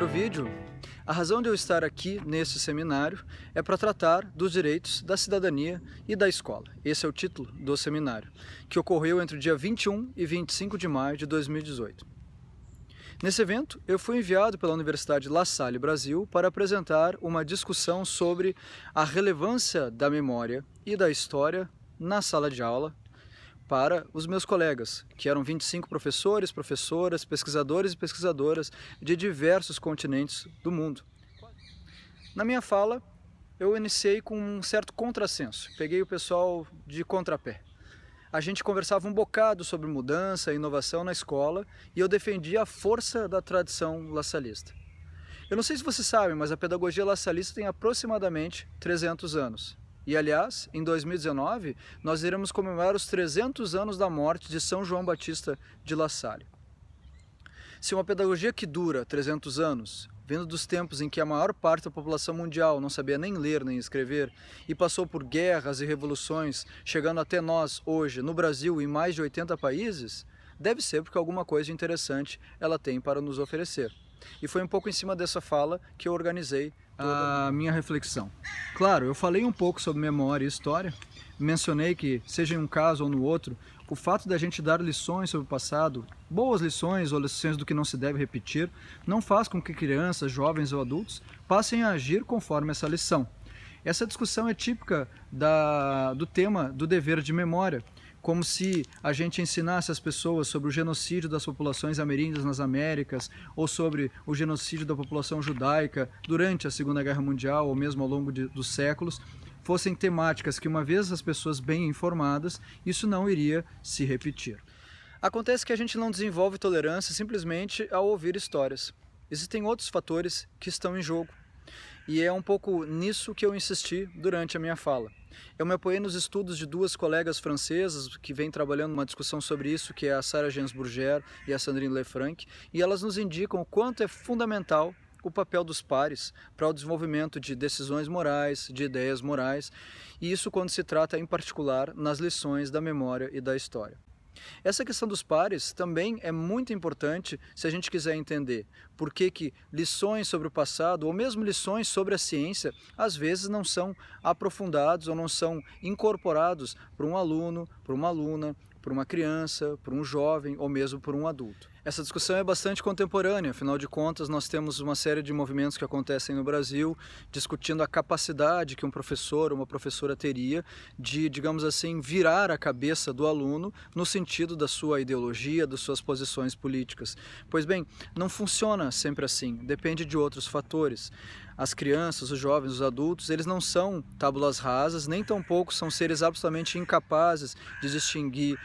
vídeo, a razão de eu estar aqui neste seminário é para tratar dos direitos da cidadania e da escola. Esse é o título do seminário, que ocorreu entre o dia 21 e 25 de maio de 2018. Nesse evento, eu fui enviado pela Universidade La Salle Brasil para apresentar uma discussão sobre a relevância da memória e da história na sala de aula para os meus colegas, que eram 25 professores, professoras, pesquisadores e pesquisadoras de diversos continentes do mundo. Na minha fala, eu iniciei com um certo contrassenso, peguei o pessoal de contrapé. A gente conversava um bocado sobre mudança e inovação na escola e eu defendia a força da tradição lassalista. Eu não sei se vocês sabem, mas a pedagogia lassalista tem aproximadamente 300 anos. E, aliás, em 2019, nós iremos comemorar os 300 anos da morte de São João Batista de La Salle. Se uma pedagogia que dura 300 anos, vindo dos tempos em que a maior parte da população mundial não sabia nem ler nem escrever e passou por guerras e revoluções, chegando até nós hoje, no Brasil e em mais de 80 países, deve ser porque alguma coisa interessante ela tem para nos oferecer. E foi um pouco em cima dessa fala que eu organizei a minha reflexão. Claro, eu falei um pouco sobre memória e história, mencionei que, seja em um caso ou no outro, o fato da gente dar lições sobre o passado, boas lições ou lições do que não se deve repetir, não faz com que crianças, jovens ou adultos passem a agir conforme essa lição. Essa discussão é típica do tema do dever de memória, como se a gente ensinasse as pessoas sobre o genocídio das populações ameríndias nas Américas ou sobre o genocídio da população judaica durante a Segunda Guerra Mundial ou mesmo ao longo dos séculos, fossem temáticas que, uma vez as pessoas bem informadas, isso não iria se repetir. Acontece que a gente não desenvolve tolerância simplesmente ao ouvir histórias. Existem outros fatores que estão em jogo. E é um pouco nisso que eu insisti durante a minha fala. Eu me apoiei nos estudos de duas colegas francesas que vêm trabalhando uma discussão sobre isso, que é a Sarah Gainsbourger e a Sandrine Lefranc, e elas nos indicam o quanto é fundamental o papel dos pares para o desenvolvimento de decisões morais, de ideias morais, e isso quando se trata em particular nas lições da memória e da história. Essa questão dos pares também é muito importante se a gente quiser entender por que lições sobre o passado ou mesmo lições sobre a ciência às vezes não são aprofundados ou não são incorporados por um aluno, por uma aluna, por uma criança, por um jovem ou mesmo por um adulto. Essa discussão é bastante contemporânea, afinal de contas nós temos uma série de movimentos que acontecem no Brasil discutindo a capacidade que um professor ou uma professora teria de, digamos assim, virar a cabeça do aluno no sentido da sua ideologia, das suas posições políticas. Pois bem, não funciona sempre assim, depende de outros fatores. As crianças, os jovens, os adultos, eles não são tábulas rasas, nem tampouco são seres absolutamente incapazes de distinguir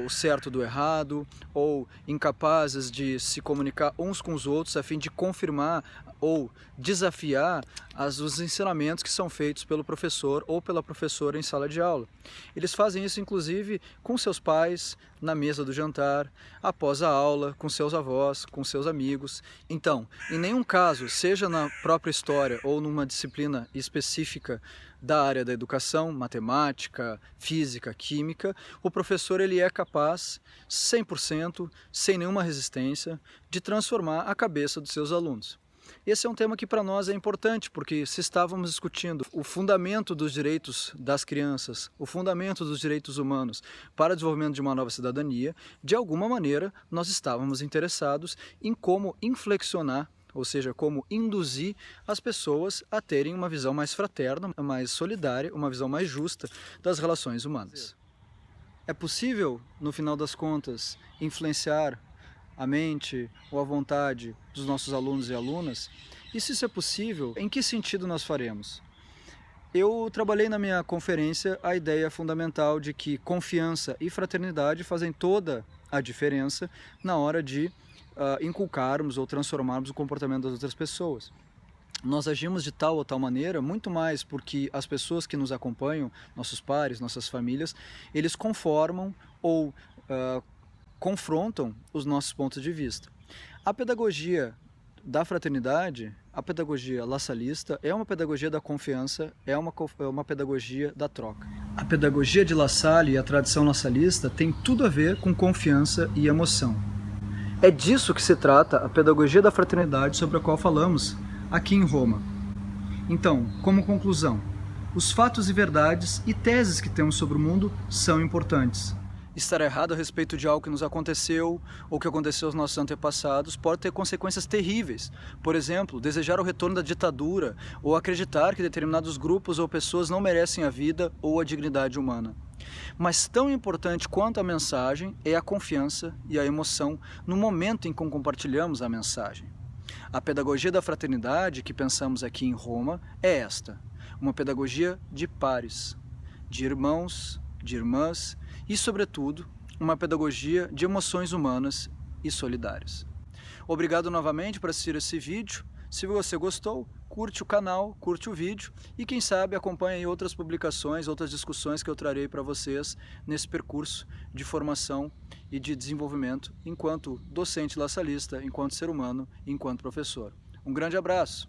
o certo do errado, ou incapazes de se comunicar uns com os outros a fim de confirmar ou desafiar os ensinamentos que são feitos pelo professor ou pela professora em sala de aula. Eles fazem isso inclusive com seus pais, na mesa do jantar, após a aula, com seus avós, com seus amigos. Então, em nenhum caso, seja na própria história ou numa disciplina específica da área da educação, matemática, física, química, o professor ele é capaz, 100%, sem nenhuma resistência, de transformar a cabeça dos seus alunos. Esse é um tema que para nós é importante, porque se estávamos discutindo o fundamento dos direitos das crianças, o fundamento dos direitos humanos para o desenvolvimento de uma nova cidadania, de alguma maneira nós estávamos interessados em como inflexionar, ou seja, como induzir as pessoas a terem uma visão mais fraterna, mais solidária, uma visão mais justa das relações humanas. É possível, no final das contas, influenciar a mente ou a vontade dos nossos alunos e alunas? E se isso é possível, em que sentido nós faremos? Eu trabalhei na minha conferência a ideia fundamental de que confiança e fraternidade fazem toda a diferença na hora de inculcarmos ou transformarmos o comportamento das outras pessoas. Nós agimos de tal ou tal maneira, muito mais porque as pessoas que nos acompanham, nossos pares, nossas famílias, eles conformam ou confrontam os nossos pontos de vista. A pedagogia da fraternidade, a pedagogia lassalista, é uma pedagogia da confiança, é uma pedagogia da troca. A pedagogia de La Salle e a tradição lassalista tem tudo a ver com confiança e emoção. É disso que se trata a pedagogia da fraternidade sobre a qual falamos aqui em Roma. Então, como conclusão, os fatos e verdades e teses que temos sobre o mundo são importantes. Estar errado a respeito de algo que nos aconteceu ou que aconteceu aos nossos antepassados pode ter consequências terríveis. Por exemplo, desejar o retorno da ditadura ou acreditar que determinados grupos ou pessoas não merecem a vida ou a dignidade humana. Mas tão importante quanto a mensagem é a confiança e a emoção no momento em que compartilhamos a mensagem. A pedagogia da fraternidade que pensamos aqui em Roma é esta: uma pedagogia de pares, de irmãos, de irmãs e, sobretudo, uma pedagogia de emoções humanas e solidárias. Obrigado novamente por assistir esse vídeo. Se você gostou, curte o canal, curte o vídeo e quem sabe acompanhe outras publicações, outras discussões que eu trarei para vocês nesse percurso de formação e de desenvolvimento enquanto docente lasalista, enquanto ser humano e enquanto professor. Um grande abraço!